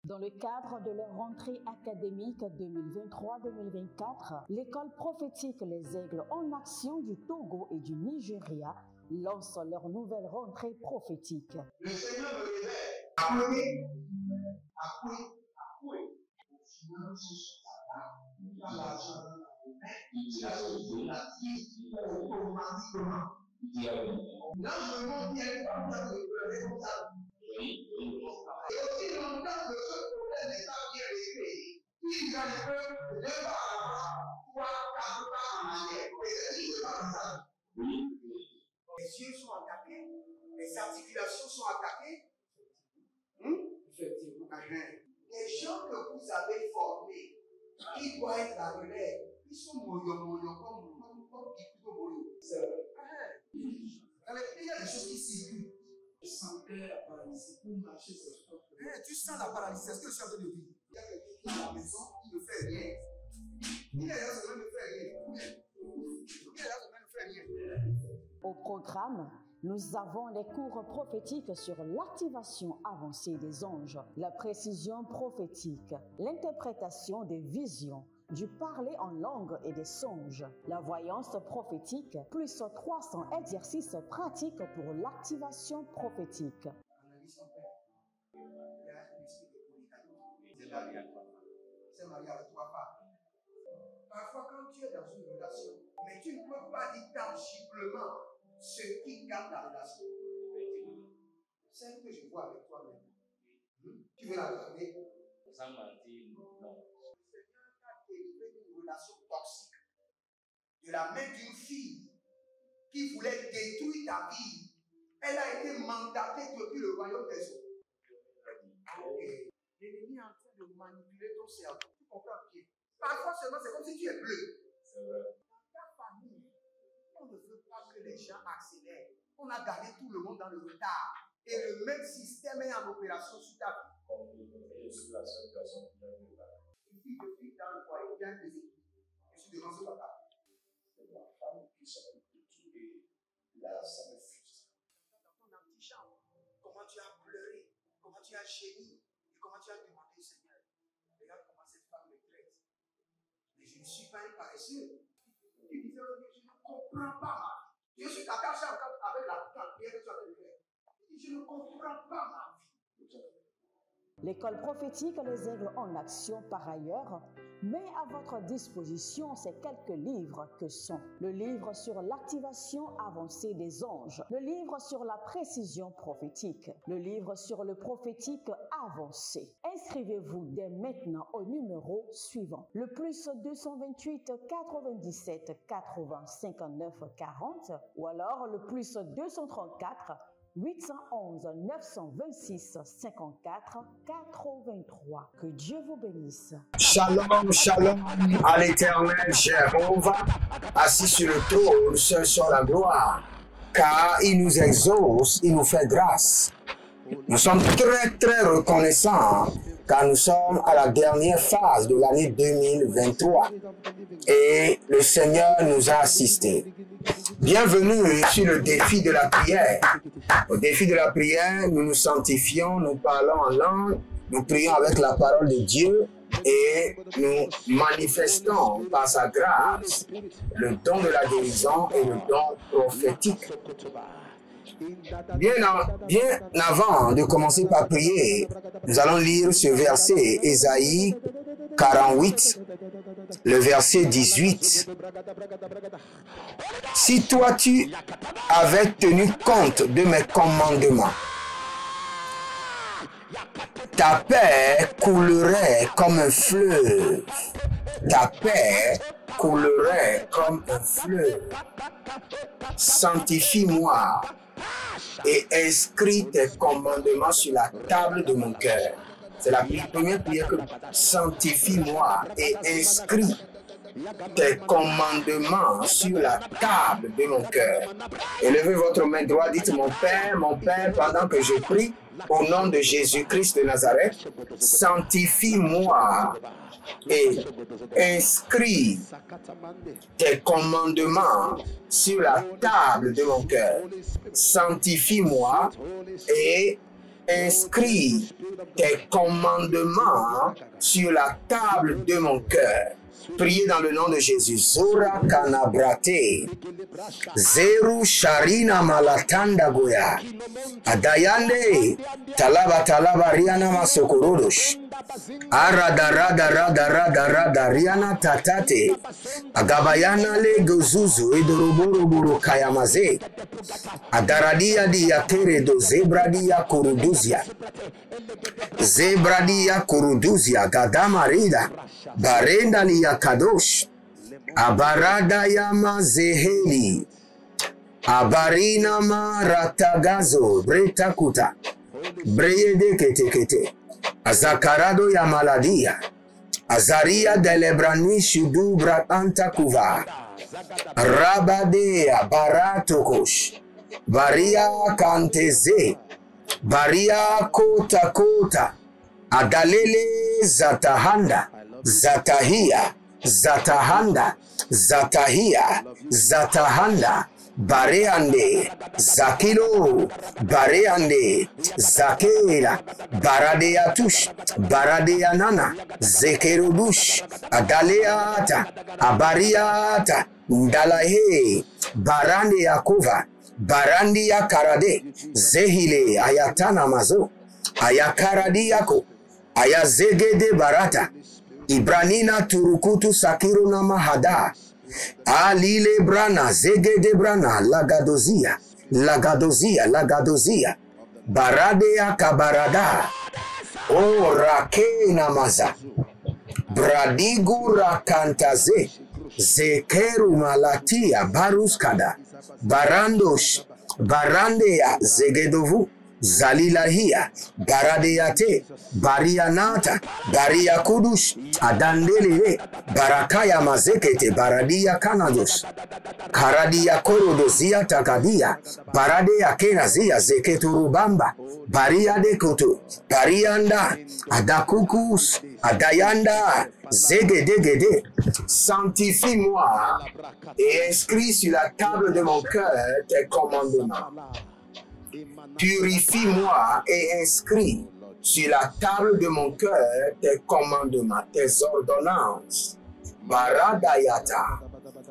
Dans le cadre de leur rentrée académique 2023-2024, l'école prophétique Les Aigles en Action du Togo et du Nigeria lance leur nouvelle rentrée prophétique. Le Seigneur me révèle. Appelez. Là, je me montre bien comme ça. Et aussi longtemps que ce problème n'est pas bien réglé, il y a un peu de pas à l'avant, 3, 4 pas en arrière. Et c'est dit, c'est pas ça. Les yeux sont attaqués, les articulations sont attaquées. Effectivement. Les gens que vous avez formés, qui doivent être la relève, ils sont moyons comme plutôt moyons. C'est vrai. Dans les pays, il y a des choses qui circulent. Je sentais la paralysie pour marcher sur toi. Tu sens la paralysie, c'est ce que je suis en train de dire. Il y a quelqu'un qui est à la maison, qui ne fait rien. Il est là, ça ne fait rien. Il est là, ça ne fait rien. Au programme, nous avons les cours prophétiques sur l'activation avancée des anges, la précision prophétique, l'interprétation des visions, du parler en langue et des songes, la voyance prophétique, plus 300 exercices pratiques pour l'activation prophétique. C'est marié avec trois femmes. Parfois, quand tu es dans une relation, mais tu ne peux pas dire tangiblement ce qui garde la relation. Celle que je vois avec toi maintenant. Tu veux la garder? Sans mentir, non. Le Seigneur t'a délivré d'une relation toxique. De la main d'une fille qui voulait détruire ta vie. Elle a été mandatée depuis le royaume des eaux. Et l'ennemi est en train de manipuler ton cerveau. Tu comprends bien? Parfois seulement, c'est comme si tu es bleu. C'est vrai. Dans ta famille, on ne veut pas que les gens accélèrent. On a gardé tout le monde dans le retard. Et le même système est en opération sur ta vie. Et sur la seule personne qui a vu là. Une fille de fille dans le foyer, il y a des équipes. Je suis devant ce papa. C'est ma femme qui s'en occupe de tout et là, ça me frustre. Dans ton antichambre, comment tu as pleuré, comment tu as gémi, et comment tu as demandé au Seigneur. Regarde comment cette femme me traite. Mais je ne suis pas un paresseux. Tu disais, je ne comprends pas ma vie. Je suis attaché encore avec la prière que tu as fait. Je ne comprends pas ma vie. L'école prophétique Les Aigles en Action, par ailleurs, met à votre disposition ces quelques livres que sont le livre sur l'activation avancée des anges, le livre sur la précision prophétique, le livre sur le prophétique avancé. Inscrivez-vous dès maintenant au numéro suivant, le plus 228 97 80 59 40 ou alors le plus 234 811 926 54 83. Que Dieu vous bénisse. Shalom, shalom à l'éternel Jéhovah, assis sur le trône, seul sur la gloire, car il nous exauce, il nous fait grâce. Nous sommes très reconnaissants, car nous sommes à la dernière phase de l'année 2023 et le Seigneur nous a assistés. Bienvenue sur le défi de la prière. Au défi de la prière, nous nous sanctifions, nous parlons en langue, nous prions avec la parole de Dieu et nous manifestons par sa grâce le don de la guérison et le don prophétique. Bien avant de commencer par prier, nous allons lire ce verset, Ésaïe 48, le verset 18. Si toi tu avais tenu compte de mes commandements, ta paix coulerait comme un fleuve. Ta paix coulerait comme un fleuve. Sanctifie-moi et inscris tes commandements sur la table de mon cœur. C'est la première prière que sanctifie-moi et inscris tes commandements sur la table de mon cœur. Élevez votre main droite, dites mon Père, pendant que je prie, au nom de Jésus-Christ de Nazareth, sanctifie-moi et inscris tes commandements sur la table de mon cœur. Sanctifie-moi et inscris tes commandements sur la table de mon cœur. Priez dans le nom de Jésus. Zora kanabrate. Zeru sharina malatanda goya. Adayande. Talaba riana masokorodosh. Arada riana tatate. Agabayana le gozuzu edoroboroboro kayamaze. Adaradia diakere do zebradia kuruduzia. Zebradia kuruduzia gadamarida. Barenda ni ya kadosh. Abarada yama zeheli. Abarina ma ratagazo. Bretakuta. Breyede kete. Azakarado ya maladia. Azaria delebrani shudu bratanta kuva. Rabadea baratokosh. Baria kanteze. Baria kota. Adalele zatahanda. Zatahia. Zatahanda. Bareande, Zakilo, Bareande, Zakela, Baradeatush, Baradeanana, Zekerodush, Adaleata, Abariata, Ndalahe, Barande Yakova, Barandia Karade, Zehile, Ayatana Mazo, Ayakaradiako, Ayazegede Barata, Ibranina Turukutu Sakiruna Mahada, Alile brana, zegede brana, lagadozia, baradea kabarada, o rakena maza, bradigu rakantaze, zekeru malatia, baruskada, barandosh, barandea, zegedovu, zalilahia, baradeate, barianata, bariakudush, adandelele, barakaya mazekete, baradia kanados, karadia korodozia takadia, baradea kenazia, zeketurubamba, baria dekoto, barianda, adakukus, adayanda, zegedegede. Sanctifie-moi et inscris sur la table de mon cœur tes commandements. Purifie-moi et inscris sur la table de mon cœur tes commandements, tes ordonnances. Baradayata,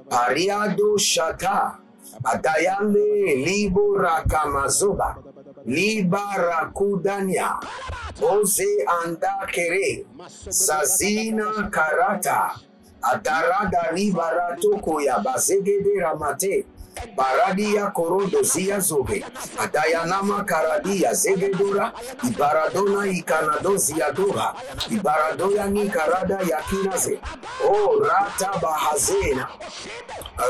Pariado Shata, Adayande, Libora Kamazoba, Libarakudania, Ose Andakere, Sazina Karata, Adarada Libarato Koya, Bazegede Ramate, Baradia korodozia zobe, Adayanama karadia zegedora, Ibaradona ikanadozia dora, Ibaradoya ni karada yakinaze, O rata bahazena,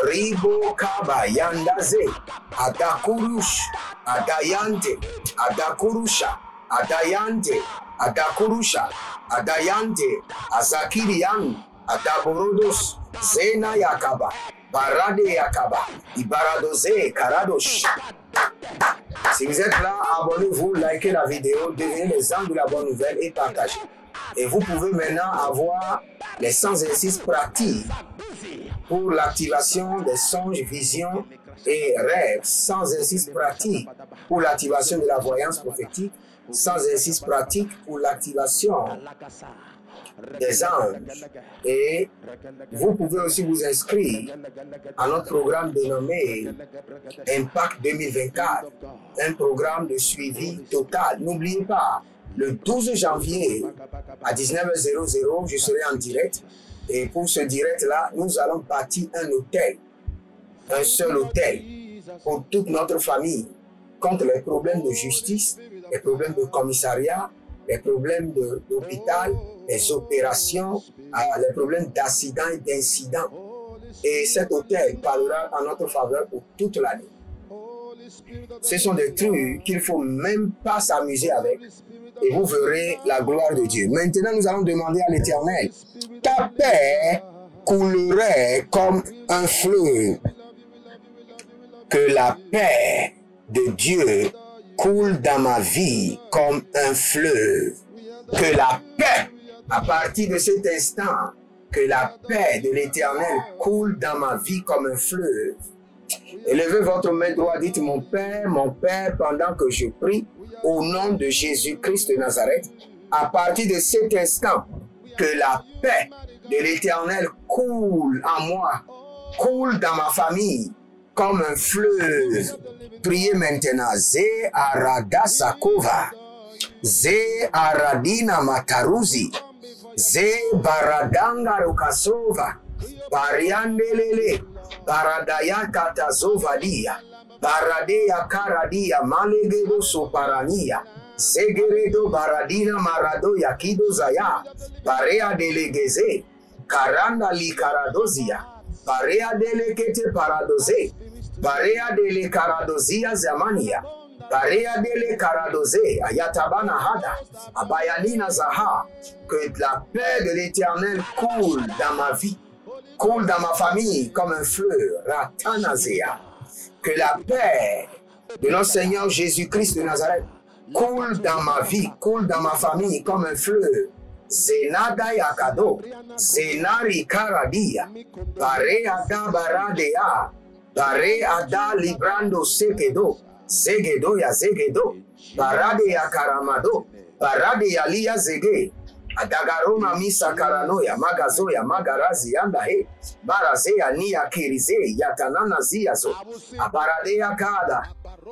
Ribo kaba yandaze, Adakurush, Adayante, Adakurusha, Adayante, Adakurusha, Adayante, Azakirian, Adaborodos, Zena yakaba, Barade yakaba, Ibaradoze, Karadosh. Si vous êtes là, abonnez-vous, likez la vidéo, devenez les âmes de la bonne nouvelle et partagez. Et vous pouvez maintenant avoir les 100 exercices pratiques pour l'activation des songes, visions et rêves, 100 exercices pratiques pour l'activation de la voyance prophétique, 100 exercices pratiques pour l'activation des anges. Et vous pouvez aussi vous inscrire à notre programme dénommé Impact 2024, un programme de suivi total. N'oubliez pas, le 12 janvier à 19h00, je serai en direct. Et pour ce direct-là, nous allons bâtir un hôtel, un seul hôtel pour toute notre famille, contre les problèmes de justice, les problèmes de commissariat, les problèmes d'hôpital, les opérations, les problèmes d'accidents et d'incidents. Et cet hôtel parlera en notre faveur pour toute l'année. Ce sont des trucs qu'il ne faut même pas s'amuser avec. Et vous verrez la gloire de Dieu. Maintenant, nous allons demander à l'Éternel, ta paix coulerait comme un fleuve. Que la paix de Dieu coule dans ma vie comme un fleuve. Que la paix, à partir de cet instant, que la paix de l'Éternel coule dans ma vie comme un fleuve. Élevez votre main droite, dites mon Père, pendant que je prie, au nom de Jésus-Christ de Nazareth, à partir de cet instant, que la paix de l'Éternel coule en moi, coule dans ma famille, comme un fleuve. Priez maintenant. Ze arada sakova. Ze aradina mataruzi. Ze baradanga rukasova. Bariandelele. Baradaya katazovadia. Baradeya karadia malegedo soparania. Zegeredo baradina marado yakido zaya. Barea delegeze. Karanda likaradozia. Barea delegete paradoze. Barea dele karadozia zamania. Barea dele karadoze. Ayatabana hada. Abayalina zaha. Que la paix de l'Éternel coule dans ma vie, coule dans ma famille comme un fleuve. Ratanazea. Que la paix de notre Seigneur Jésus-Christ de Nazareth coule dans ma vie, coule dans ma famille comme un fleuve. Zenada yakado, zenari karadia, bare ada baradea, bare ada librando segedo, segedo ya zegedo, barade ya karamado, barade ya lia zege, adagarona misa karanoya, magazoya, magarazi yanda he, barazea niya kirize, yatanana ziazo, abaradea kada,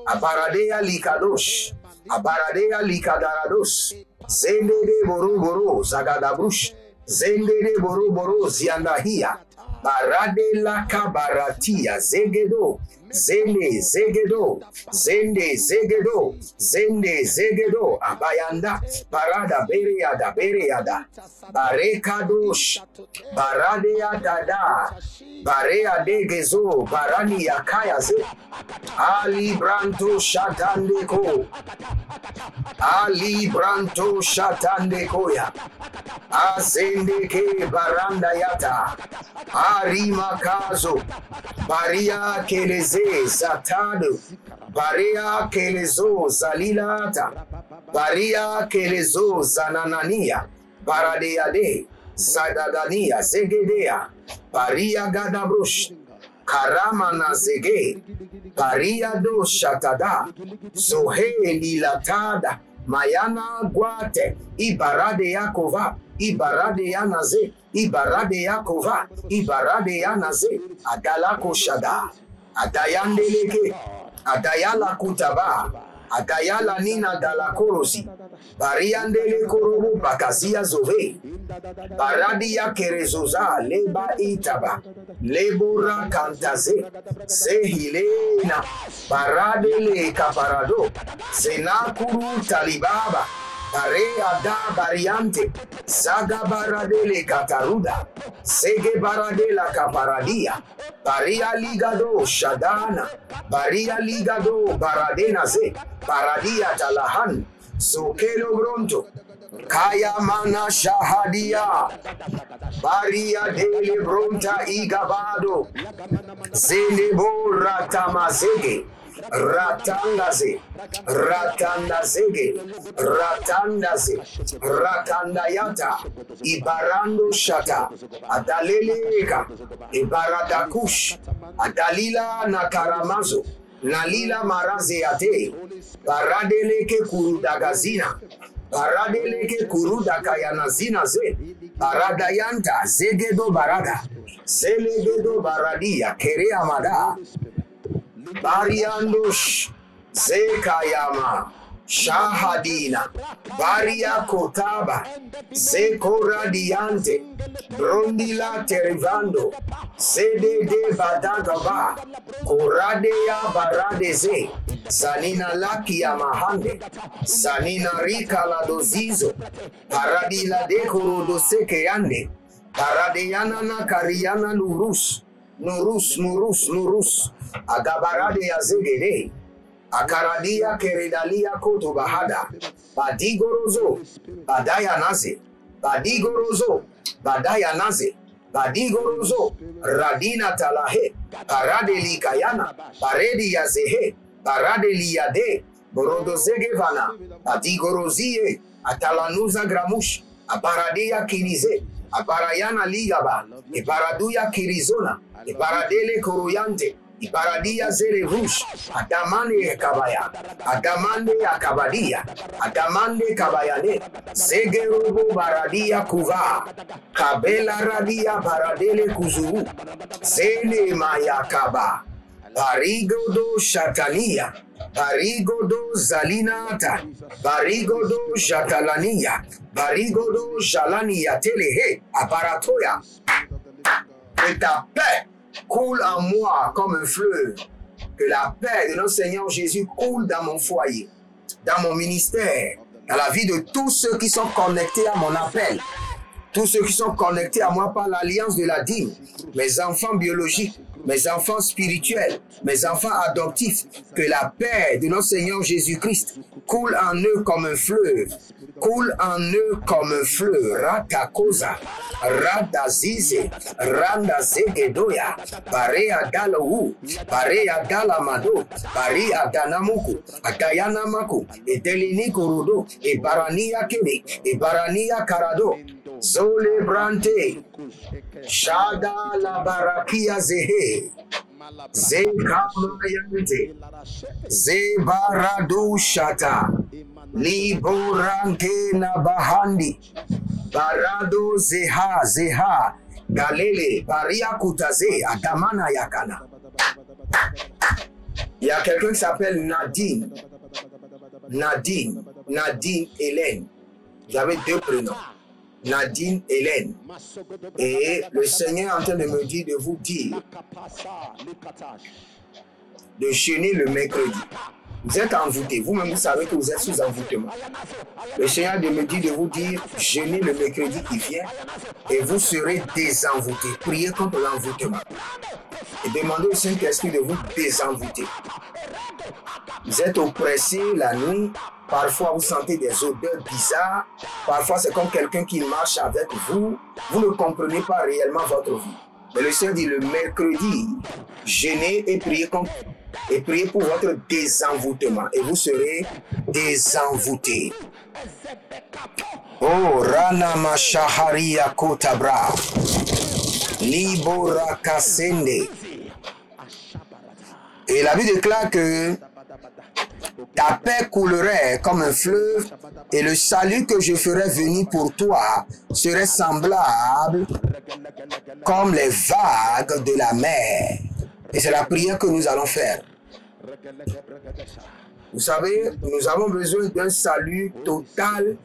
abaradea likadosh, abaradea likadarados, zende de boro boro zagadabrush, zende de boro boro ziandahia, barade la kabaratia zegedo, zende zegedo, zende zegedo, zende zegedo, abayanda, barada bereada, barekadosh, baradea dada, barea degezo, barani yakaya ze, ali branto shatandeko, ali branto shatandekoya, azende ke baranda yata, arima kazo, baria keleze zatado, baria kelezo zalilata, baria kelezo zananania, baradeade, zadadania zegedea, baria gadabrush, karama na zege, baria do shatada, zohe lilatada, mayana guate, ibarade yakova, ibarade yanaze, ibarade yakova, ibarade yanaze, adalako shada, adayandeleke, adayala kutaba, adayala nina dalakorosi, bariandele korobo bakazia zove, baradia kerezoza leba itaba, lebora kantaze, sehilena, baradele kaparado, senakuru talibaba, barea da variante, zaga baradele kataruda, sege baradela kaparadia, baria ligado shadana, baria ligado baradena ze, baradia talahan, sokelo bronto, kaya mana shahadia, baria dele bronta igabado, zenebo ratamazege, ratandaze, ratandazege, ratandaze, ratandayata, ibarando shata, adaleleka, ibaradakush, adalila na karamazo, nalila marazeate, baradeleke kurudagazina, baradeleke kurudakayanazina ze, baradayanta zegedo barada, selegedo baradia, kereamada, bariandosh, zekayama, shahadina, baria kotaba, zekoradiante, brondila terivando, sede de badagaba, koradea baradeze, sanina laki ya mahande, sanina rika la dozizo, paradila dekoro doseke yande, paradeyana na kariana nurus, nurus, agabarade ya zegede, akaradia keredalia koto bahada, badigorozo, badaya naze, badigorozo, badaya naze, badigorozo, radina talahe, parade likayana, paredi ya zehe, parade liyade, borodo zegevana, badigorozie, atalanuza gramush, aparadia kinize, aparayana ligaba, iparaduya kirizona, iparadele koroyante, Ibaradia Zerevush, Adamane Kabaya, Adamande Akabadia, Adamande Kabayane, Zegerobo Baradia Kuva, Kabela Radia Baradele Kuzuru, Zene Maya Kaba, Barigodo Shatania, Barigodo Zalinata, Barigodo Jatalania, Barigodo Jalania Telehe, Aparatoya. Que ta paix coule en moi comme un fleuve. Que la paix de notre Seigneur Jésus coule dans mon foyer, dans mon ministère, dans la vie de tous ceux qui sont connectés à mon appel. Tous ceux qui sont connectés à moi par l'alliance de la dîme, mes enfants biologiques, mes enfants spirituels, mes enfants adoptifs, que la paix de notre Seigneur Jésus-Christ coule en eux comme un fleuve, coule en eux comme un fleuve. Ratakosa, Radazize, Randa Zegedoya, Barea Dalaou, Barea Dalamado, Barea Danamuku, Agayanamaku, et Delini Korodo, et Barania Kene, et Barania Karado. Zole Brante, Shada la Barakia Zehe, Zekamayante, Zebaradu Shata, Liboranke Nabahandi, Barado Zeha, Zeha, Galele, Baria Kutaze, Adamana Yakana. Il y a quelqu'un qui s'appelle Nadine, Nadine Hélène. J'avais deux prénoms. Nadine Hélène. Et le Seigneur est en train de me dire de vous dire de jeûner le mercredi. Vous êtes envoûté. Vous-même, vous savez que vous êtes sous envoûtement. Le Seigneur me dit de vous dire jeûner le mercredi qui vient et vous serez désenvoûté. Priez contre l'envoûtement. Et demandez au Saint-Esprit de vous désenvoûter. Vous êtes oppressé la nuit. Parfois, vous sentez des odeurs bizarres. Parfois, c'est comme quelqu'un qui marche avec vous. Vous ne comprenez pas réellement votre vie. Mais le Seigneur dit le mercredi, jeûnez et priez pour votre désenvoûtement. Et vous serez désenvoûté. Oh, Rana Mashaharia Kotabra. Libora Kasende. Et la Bible déclare que ta paix coulerait comme un fleuve et le salut que je ferai venir pour toi serait semblable comme les vagues de la mer. Et c'est la prière que nous allons faire. Vous savez, nous avons besoin d'un salut total,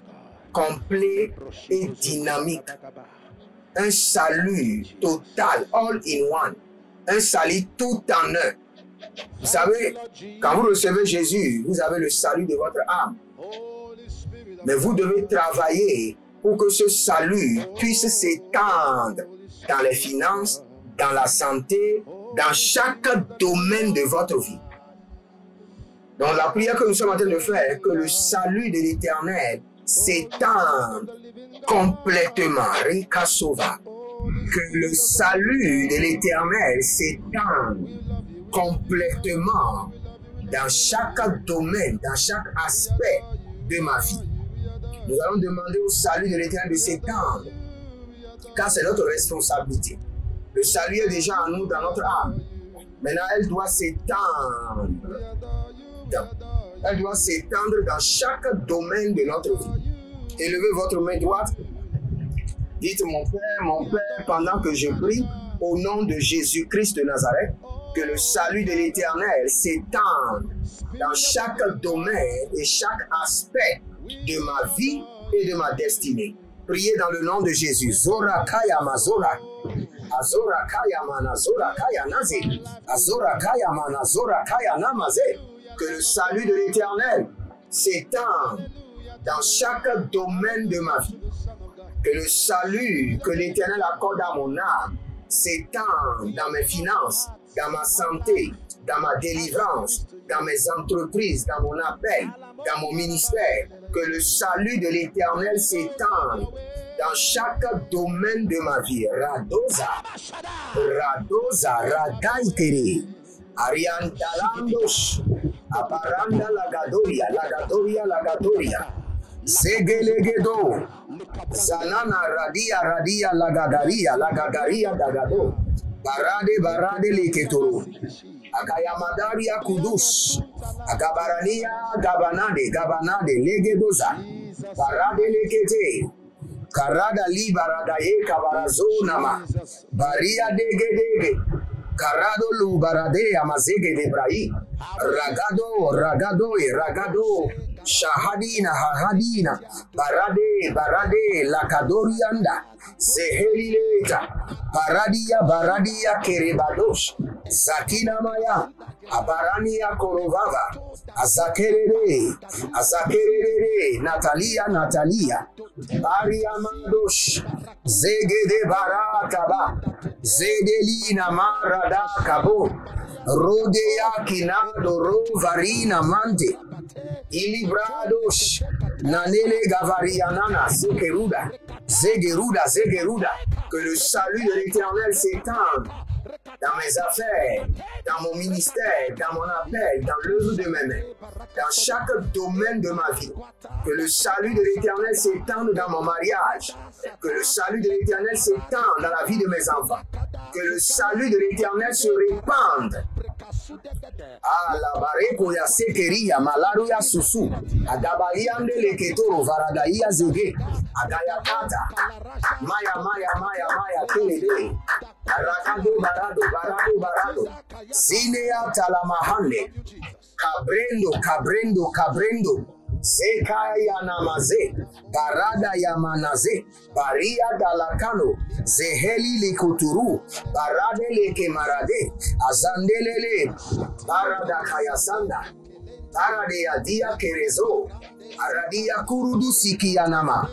complet et dynamique. Un salut total, all in one. Un salut tout en un. Vous savez, quand vous recevez Jésus, vous avez le salut de votre âme. Mais vous devez travailler pour que ce salut puisse s'étendre dans les finances, dans la santé, dans chaque domaine de votre vie. Donc la prière que nous sommes en train de faire est que le salut de l'Éternel s'étende complètement. Rika Sova. Que le salut de l'Éternel s'étende complètement dans chaque domaine, dans chaque aspect de ma vie. Nous allons demander au salut de l'Éternel de s'étendre, car c'est notre responsabilité. Le salut est déjà en nous, dans notre âme. Maintenant, elle doit s'étendre. Elle doit s'étendre dans chaque domaine de notre vie. Élevez votre main droite. Dites, mon Père, pendant que je prie, au nom de Jésus-Christ de Nazareth, que le salut de l'Éternel s'étende dans chaque domaine et chaque aspect de ma vie et de ma destinée. Priez dans le nom de Jésus. Zora Kaya Mazora. Azora Kaya Manazora Kaya Naze. Azora Kaya Manazora Kaya Namaze. Que le salut de l'Éternel s'étende dans chaque domaine de ma vie. Que le salut que l'Éternel accorde à mon âme s'étende dans mes finances, dans ma santé, dans ma délivrance, dans mes entreprises, dans mon appel, dans mon ministère. Que le salut de l'Éternel s'étende dans chaque domaine de ma vie. Radoza, Radoza, Radaitere, Ariandalandos, Abaranda Lagadoria, Lagadoria, Lagadoria, Segelegedo, Zanana Radia, Radia, Lagadaria, Lagadaria, Dagado, Barade, Barade, Leketoro, Akayamadaria kudus. Agabarania gabanade legedoza. Barade lekete. Karada li baradaye kabarazonama. Baria degedege. Karado lu barade amazege de brai. Ragado. Shahadina. Barade lakadorianda. Zehelileta. Baradia kerebadosh. Zakina maya. Abarania korovava. Azakerere. Natalia. Bariamadosh. Zegede barataba. Zedelina marada kabo. Rodea kinado rovarina mante. Ilibradosh. Nanele gavarianana. Zegeruda. Que le salut de l'Éternel s'étende dans mes affaires, dans mon ministère, dans mon appel, dans l'œuvre de mes mains, dans chaque domaine de ma vie. Que le salut de l'Éternel s'étende dans mon mariage. Que le salut de l'Éternel s'étende dans la vie de mes enfants. Que le salut de l'Éternel se répande. La bareko ya sekeria malaru ya susu adabayande leketoro varadaia zege adayakata maya kelede barado zinea talamahande kabrendo Sekaya namaze, barada yamanaze, baria dalakano, zeheli likuturu, barade leke marade, azandelele, barada kayasanda, barade adia kerezo, aradia kurudu sikiyanama,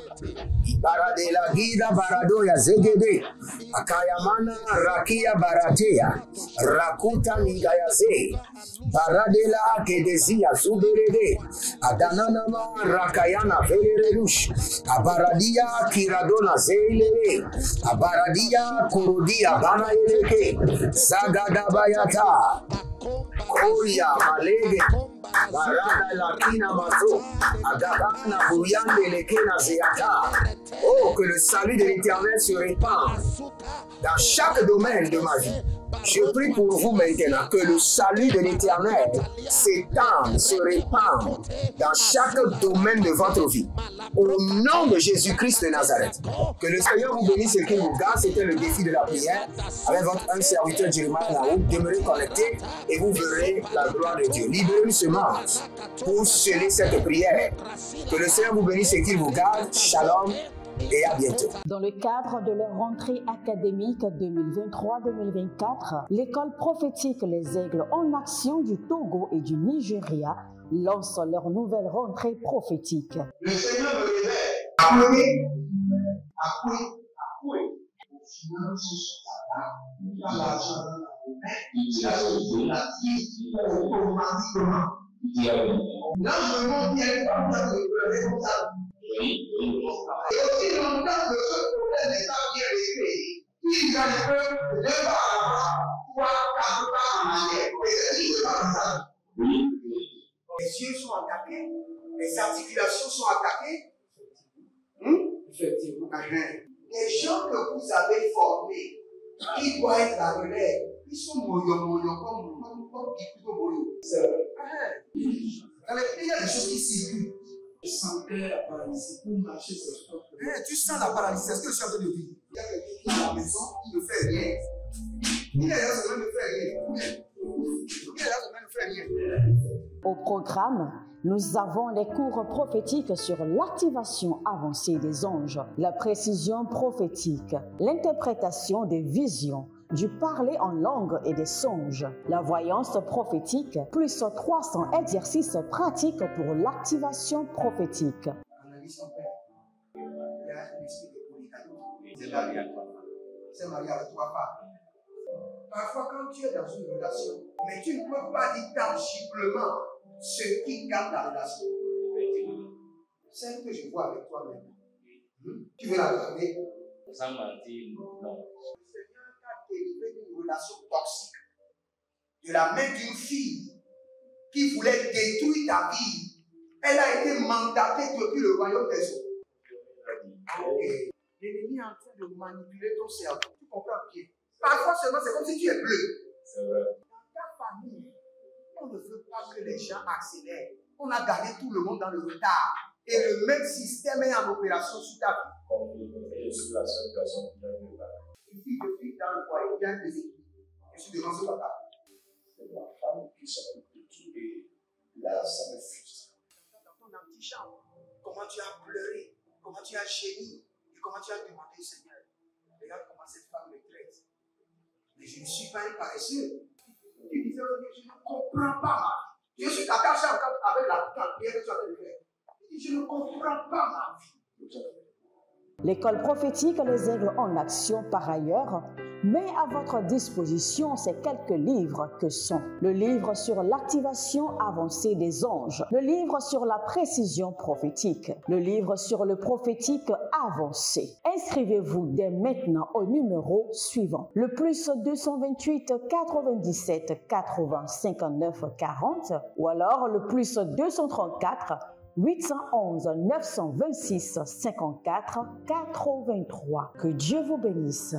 barade la gida barado ya zegede, akayamana rakia baratea, rakuta nigayaze, barade la kedezia zuberede, adananama rakayana vererush, abaradia kiradona zeilere, abaradia kurudia bana eleke, zagadabayata, koria malege, barada lakina mazo, agabana buyande lekena zeata. Oh, que le salut de l'Éternel se répande dans chaque domaine de ma vie. Je prie pour vous maintenant que le salut de l'Éternel s'étende, se répande dans chaque domaine de votre vie. Au nom de Jésus-Christ de Nazareth, que le Seigneur vous bénisse et qu'il vous garde. C'était le défi de la prière. Avec un serviteur Jeremiah Naou, demeurez connecté et vous verrez la gloire de Dieu. Libérez une semence pour sceller cette prière. Que le Seigneur vous bénisse et qu'il vous garde. Shalom. Et à bientôt. Dans le cadre de leur rentrée académique 2023-2024, l'école prophétique Les Aigles en Action du Togo et du Nigeria lance leur nouvelle rentrée prophétique. Le Seigneur me révèle. Appelez. Finances dans l'argent dans la automatiquement. Là, je me montre bien comme ça, comme ça. Et aussi longtemps que ce problème n'est pas bien réglé, ils arrivent de par avant, 3, 4 pas en arrière. Et c'est pas comme ça. Les yeux sont attaqués, les articulations sont attaquées. Effectivement. Les gens que vous avez formés, qui doivent être la relève, ils sont moyons comme plutôt moyons. C'est vrai. Dans les pays, il y a des choses qui circulent. Je sentais la paralysie pour marcher sur ce corps. Tu sens la paralysie, c'est ce que je suis en train de dire. Il y a quelqu'un qui est à la maison, qui ne fait rien. Il est là, ça ne fait rien. Au programme, nous avons les cours prophétiques sur l'activation avancée des anges, la précision prophétique, l'interprétation des visions, du parler en langue et des songes, la voyance prophétique, plus 300 exercices pratiques pour l'activation prophétique. C'est marié avec trois femmes. Parfois, quand tu es dans une relation, mais tu ne peux pas dire tangiblement ce qui garde la relation. Celle que je vois avec toi-même. Tu veux la regarder? Sans mentir, non. Délivré d'une relation toxique de la main d'une fille qui voulait détruire ta vie. Elle a été mandatée depuis le royaume des eaux. L'ennemi est en train de manipuler ton cerveau. Tu comprends bien? Parfois seulement, c'est comme si tu es bleu. C'est vrai. Dans ta famille, pas que les gens accélèrent. On a gardé tout le monde dans le retard. Et le même système est en opération sur ta vie. Et je suis la seule personne qui a eu le bac. Une fille de fille dans le foyer, il y a des équipes. Je suis devant ce papa. C'est ma femme qui s'occupe de tout et là, ça me frustre. Dans ton antichambre, comment tu as pleuré, comment tu as gémi et comment tu as demandé au Seigneur. Regarde comment cette femme me traite. Mais je ne suis pas un paresseux. Tu disais, je ne comprends pas ma vie. Je suis attaché avec la prière que tu as fait de faire. Je ne comprends pas ma vie. L'école prophétique Les Aigles en Action, par ailleurs, met à votre disposition ces quelques livres que sont le livre sur l'activation avancée des anges, le livre sur la précision prophétique, le livre sur le prophétique avancé. Inscrivez-vous dès maintenant au numéro suivant, le plus 228 97 80 59 40 ou alors le plus 234 811 926 54 83. Que Dieu vous bénisse.